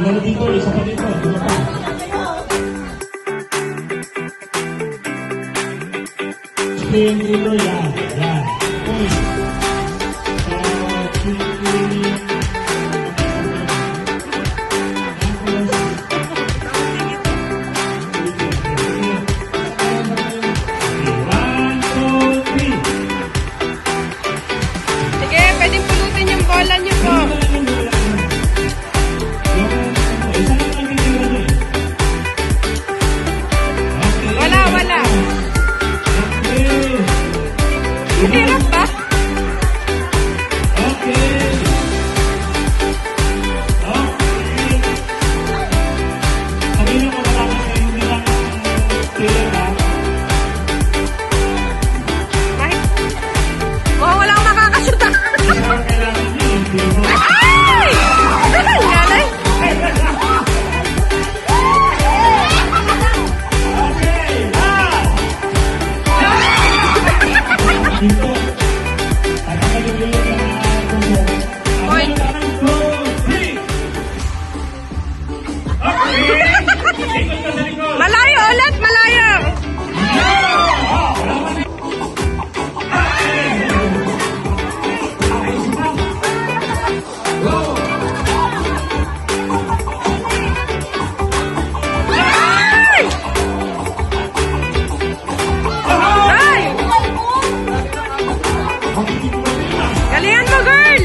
Iba na dito, isa pa dito. Iba pa. Spin dito, yan. Yan. Push. Sige, pwedeng pulutin yung bola niyo po. Wala, wala. Hirap ba? Oh, wala akong makakasuta. Ay! Ang galing. Hoy. Malayo ulit, malayo. Ay! Ay! Galingan mo, girl!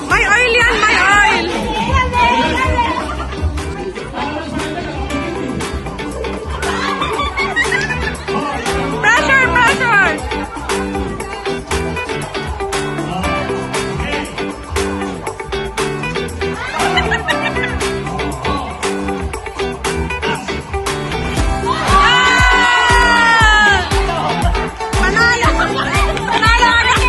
May oil yan, may oil! Pressure, pressure! Ah! Panalo! Panalo agad!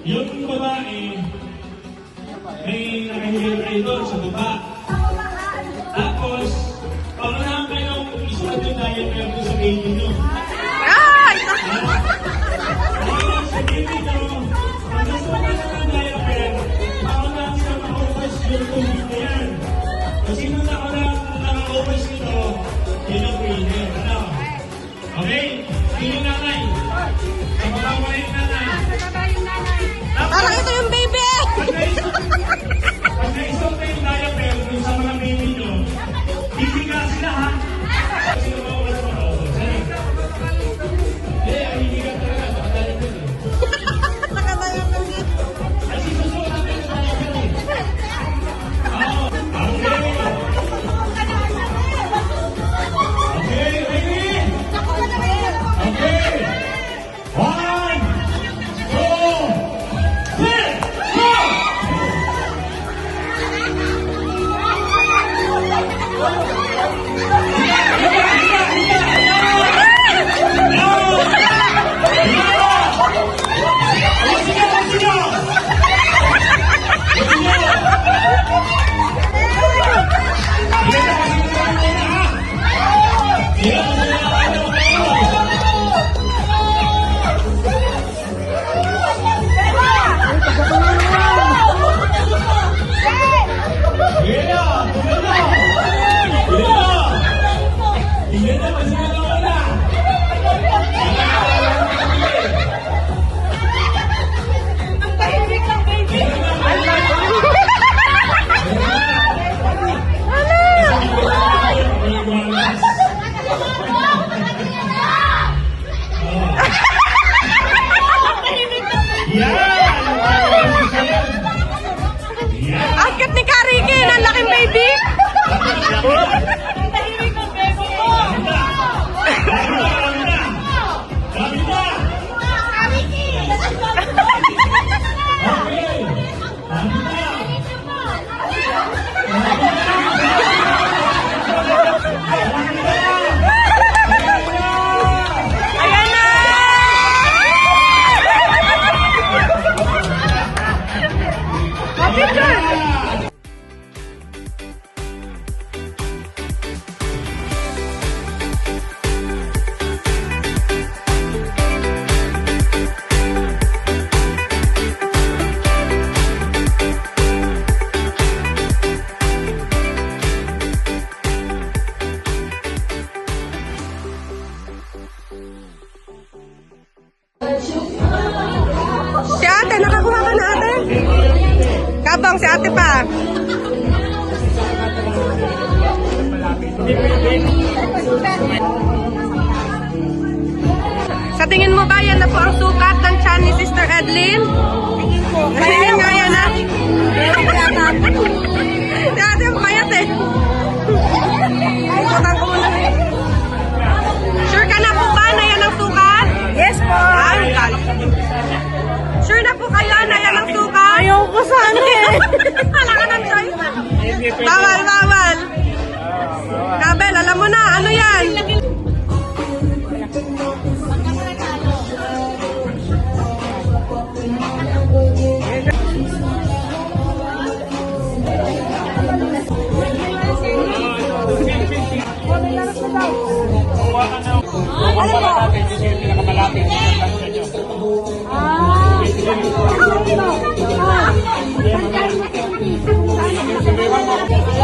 Yung babae, may nakahilip kayo doon sa baba. Tapos, paunahan kayong isulat yung diaper doon sa baby nyo. Ay! Ngayon sa baby nyo, kung gusto ka na ng diaper, paunahan siya ma-overs yung tubig na yan. Kung sino naka-overs nito, yun ang winner. Ano? Okay? Sino yung nanay? Sa baba mo yung nanay. Parang ito yung baby! Pag naisot na yung diaper dun sa mga baby nyo, hihiga sila ha? Kasi naman sa mga overs. Ay, hihiga talaga. Baka diaper eh. Ay, susuot natin yung diaper eh. Sa tingin mo ba yan na po ang sukat ng tiyan ni Sister Edlyn? Tingin ko. Tingin nga yan ha? Si ate ang payat eh. Ikutan ko muna. Sure ka na po ba na yan ang sukat? Yes po. Ay, sure na po kayo na yan ang sukat? Ayaw ko sana eh. Wala ka ng choice. Bawal, bawal. Kabel, alam mo na, ano yan?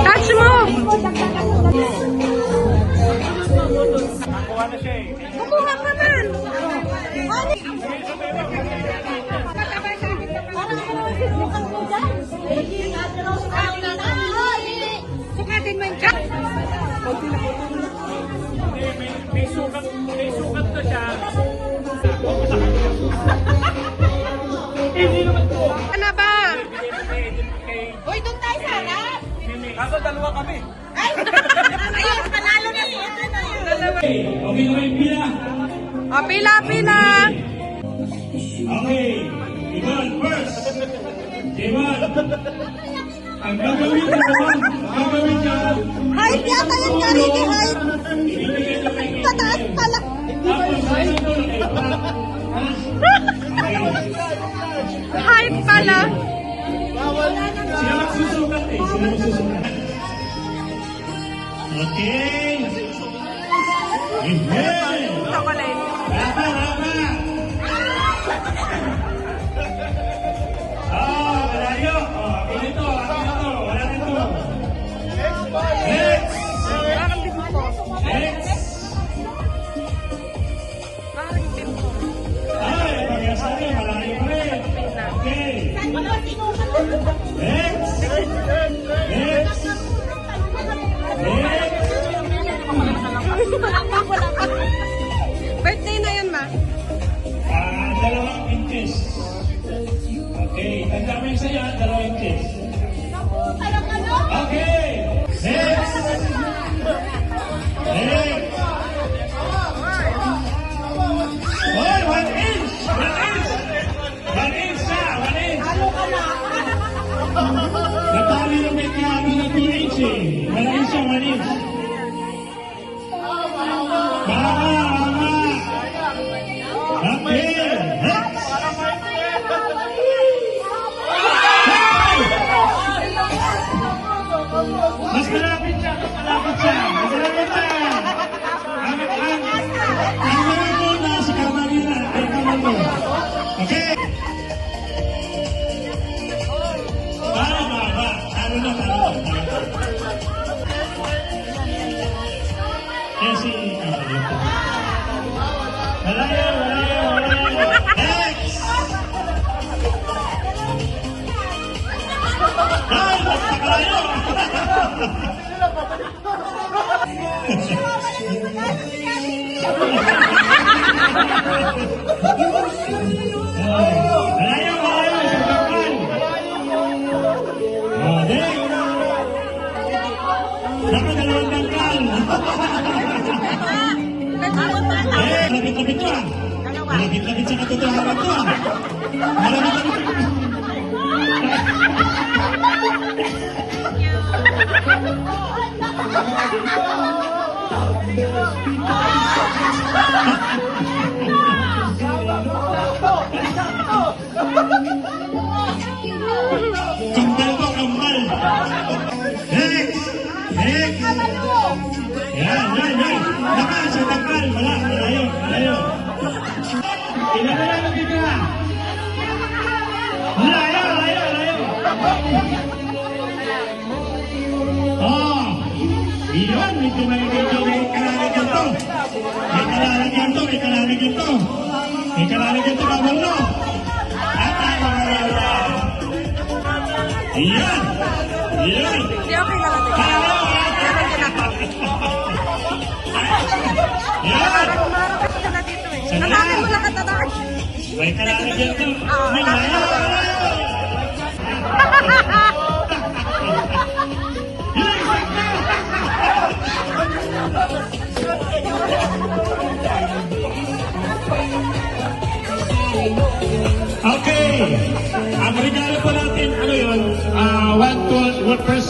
Touch mo! Kukuha ka man! Sukatin mo yung chat! May sukat na siya. Hindi naman po. Ano ba? Uy, doon tayo sa harap. Kaso dalawa kami. Ayun, panalo na yun. Ito na yun. Okay, okay na yung pila. O, pila, pila! Okay, Ivan first. Ivan. Ang gagawin ka naman, gagawin ka. Height yata yung gari ni height. Ibigay na kay Ivan. Pataas pala. Tapos sasayin ko na kayo. Hype pala! Sila magsusukat eh. Sila magsusukat. Okay. Inhale. Chocolate. Raba, raba. Malayo. Ito. Wala nito. Next. Next. Ay, pag-asabi, malayo pa rin. Okay. Next. Next. Next. Birthday na yun, ma. 2 inches. Okay, tanda mo yung saya, 2 inches. Okay, next. Next. Hoy, 1 inch! 1 inch! 1 inch na, 1 inch! Natali na may kami na 2 inch eh. 1 inch siya, 1 inch. Baba! Okay, next. Mas malapit siya, mas malapit siya, mas malapit siya. Ang mga muna si Carmelina, ay Carmelo. Okay. Ba. Talo na. Kasi, Malayo. Next. Ay, magpakalayo. Malayo. Sasaktan. Next. Dapat dalawang dangkal. Lapit-lapit ka. Malapit-lapit sa katotohanan ko. Malapit-lapit. Kambal ko, kambal. Next. Yan. Naman sa takal. Malayo. Inalalagay ka. Malayo. Iyon, medyo may kalalagyan to. May kalalagyan to, bawal no. Iyon. Hindi, okay lang natin. Parang umarap ka na dito eh. Tatakin mo lahat, tatakin. May kalalagyan to. Oo, May Okay. Ang regalo po natin, ano yun? One person